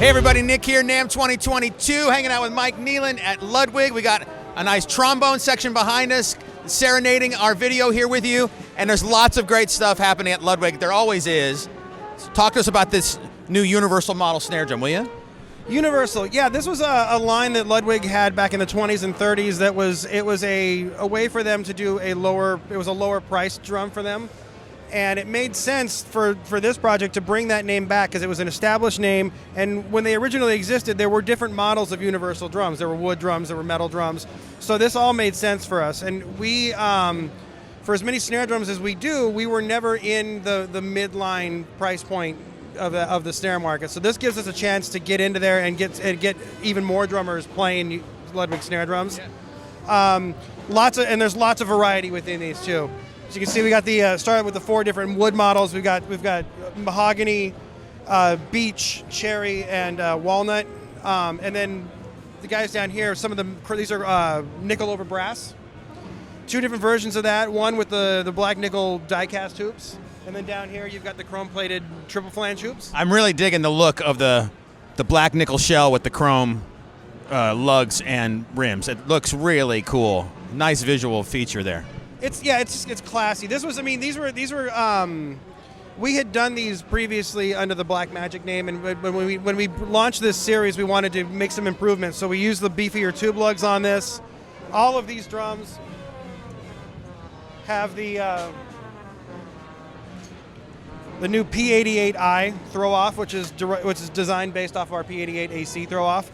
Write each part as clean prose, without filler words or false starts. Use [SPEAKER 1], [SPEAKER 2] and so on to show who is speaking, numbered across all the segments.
[SPEAKER 1] Hey everybody, Nick here, NAMM 2022, hanging out with Mike Nieland at Ludwig. We got a nice trombone section behind us, serenading our video here with you, and there's lots of great stuff happening at Ludwig. There always is. So talk to us about this new Universal model snare drum, will you?
[SPEAKER 2] Universal, yeah, this was a line that Ludwig had back in the 20s and 30s. It was a way for them to do a lower price drum for them. And it made sense for this project to bring that name back because it was an established name. And when they originally existed, there were different models of Universal drums. There were wood drums, there were metal drums. So this all made sense for us. And we, for as many snare drums as we do, we were never in the midline price point of the snare market. So this gives us a chance to get into there and get even more drummers playing Ludwig snare drums. Yeah. There's lots of variety within these too. So you can see we got the started with the 4 different wood models. We've got mahogany, beech, cherry, and walnut. And then the guys down here, some of them, these are nickel over brass. 2 different versions of that. One with the black nickel die-cast hoops, and then down here you've got the chrome-plated triple flange hoops.
[SPEAKER 1] I'm really digging the look of the black nickel shell with the chrome lugs and rims. It looks really cool. Nice visual feature there.
[SPEAKER 2] It's classy. This was, these were we had done these previously under the Black Magic name, and when we launched this series, we wanted to make some improvements. So we used the beefier tube lugs on this. All of these drums have the new P88i throw-off, which is designed based off our P88 AC throw-off.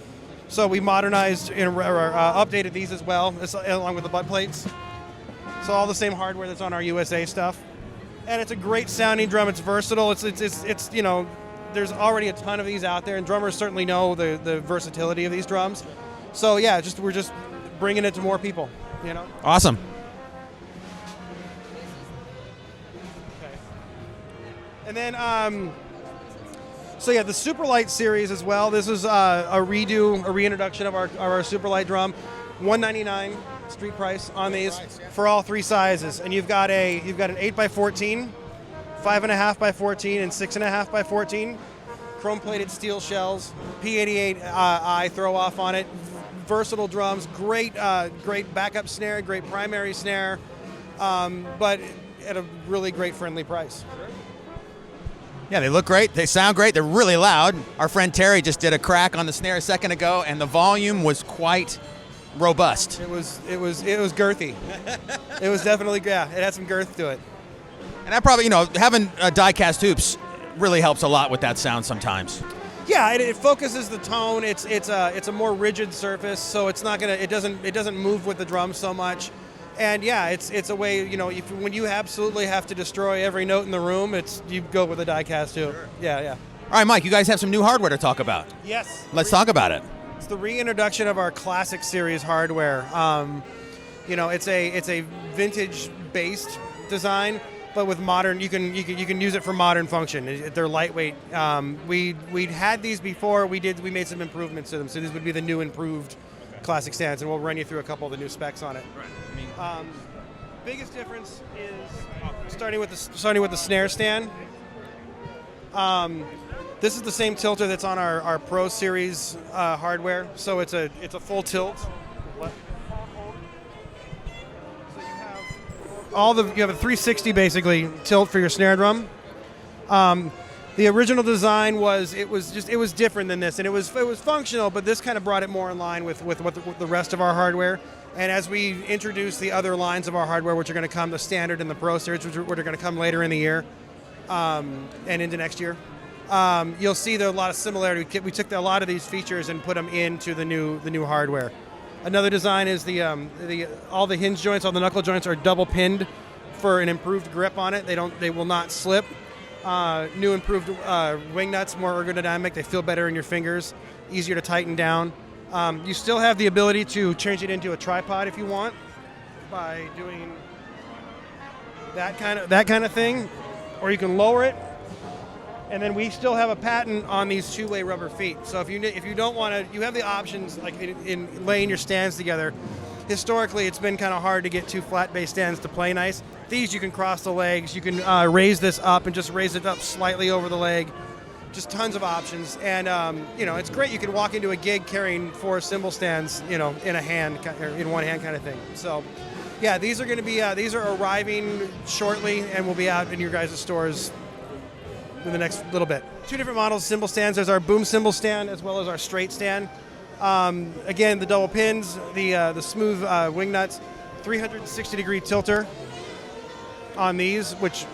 [SPEAKER 2] So we modernized and updated these as well, along with the butt plates. So all the same hardware that's on our USA stuff, and it's a great sounding drum. It's versatile. It's there's already a ton of these out there, and drummers certainly know the versatility of these drums. So yeah, we're just bringing it to more people.
[SPEAKER 1] Awesome.
[SPEAKER 2] Okay. And then so yeah, the Superlight series as well. This is a reintroduction of our Superlight drum, $199. Street price on these for all 3 sizes, and you've got an 8x14, 5.5x14, and 6.5x14, chrome-plated steel shells, P88i throw-off on it, versatile drums, great backup snare, great primary snare, but at a really great friendly price.
[SPEAKER 1] Yeah, they look great. They sound great. They're really loud. Our friend Terry just did a crack on the snare a second ago, and the volume was quite robust.
[SPEAKER 2] It was girthy. It was definitely, yeah, it had some girth to it.
[SPEAKER 1] And that probably, having die-cast hoops really helps a lot with that sound sometimes.
[SPEAKER 2] Yeah, it focuses the tone. It's a more rigid surface, so it's not it doesn't move with the drum so much. And yeah, it's a way, when you absolutely have to destroy every note in the room, you go with a die-cast hoop. Sure. Yeah. All
[SPEAKER 1] right, Mike, you guys have some new hardware to talk about.
[SPEAKER 2] Yes.
[SPEAKER 1] Let's talk about it.
[SPEAKER 2] It's the reintroduction of our classic series hardware. It's a vintage-based design, but with modern. You can use it for modern function. They're lightweight. We'd had these before. We made some improvements to them. So these would be the new improved classic stands, and we'll run you through a couple of the new specs on it. Right. Biggest difference is starting with the snare stand. This is the same tilter that's on our Pro Series hardware, so it's a full tilt. So you have a 360 basically tilt for your snare drum. The original design was different than this, and it was functional, but this kind of brought it more in line with the rest of our hardware. And as we introduce the other lines of our hardware, which are going to come, the Standard and the Pro Series, which are going to come later in the year and into next year. You'll see there's a lot of similarity. We took a lot of these features and put them into the new hardware. Another design is all the hinge joints, all the knuckle joints are double pinned for an improved grip on it. They will not slip. New improved wing nuts, more ergodynamic. They feel better in your fingers, easier to tighten down. You still have the ability to change it into a tripod if you want by doing that kind of thing, or you can lower it. And then we still have a patent on these 2-way rubber feet. So if you don't want to, you have the options like in laying your stands together. Historically, it's been kind of hard to get 2 flat bass stands to play nice. These you can cross the legs. You can raise this up and just raise it up slightly over the leg just tons of options, and it's great. You can walk into a gig carrying 4 cymbal stands, in a hand, or in one hand, kind of thing. So, yeah, these are going to be these are arriving shortly, and will be out in your guys' stores in the next little bit. 2 different models of cymbal stands. There's our boom cymbal stand as well as our straight stand. Again, the double pins, the smooth wing nuts, 360-degree tilter on these, which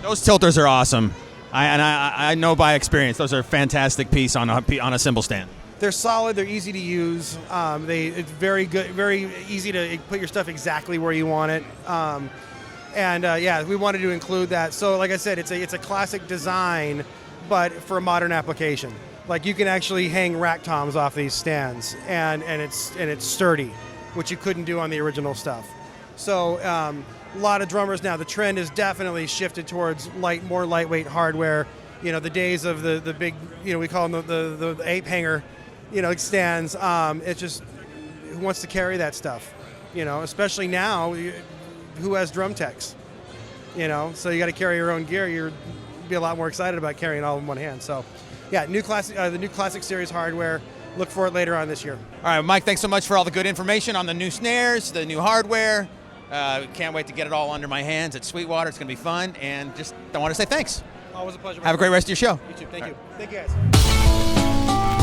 [SPEAKER 1] Those tilters are awesome. I know by experience those are a fantastic piece on a cymbal stand.
[SPEAKER 2] they're solid. They're easy to use. It's very good, very easy to put your stuff exactly where you want it. Yeah, we wanted to include that. So, like I said, it's a classic design, but for a modern application. Like, you can actually hang rack toms off these stands, and it's sturdy, which you couldn't do on the original stuff. So a lot of drummers now, the trend is definitely shifted towards more lightweight hardware. The days of the big, we call them the ape hanger, stands. It's just, who wants to carry that stuff? Especially now, who has drum techs? So you got to carry your own gear. You'd be a lot more excited about carrying all in one hand. So, yeah, the new Classic Series hardware. Look for it later on this year.
[SPEAKER 1] All right, Mike, thanks so much for all the good information on the new snares, the new hardware. Can't wait to get it all under my hands at Sweetwater. It's going to be fun, and just I want to say thanks.
[SPEAKER 2] Always a pleasure.
[SPEAKER 1] Have a great rest of your show.
[SPEAKER 2] You too. Thank you. Thank you, guys.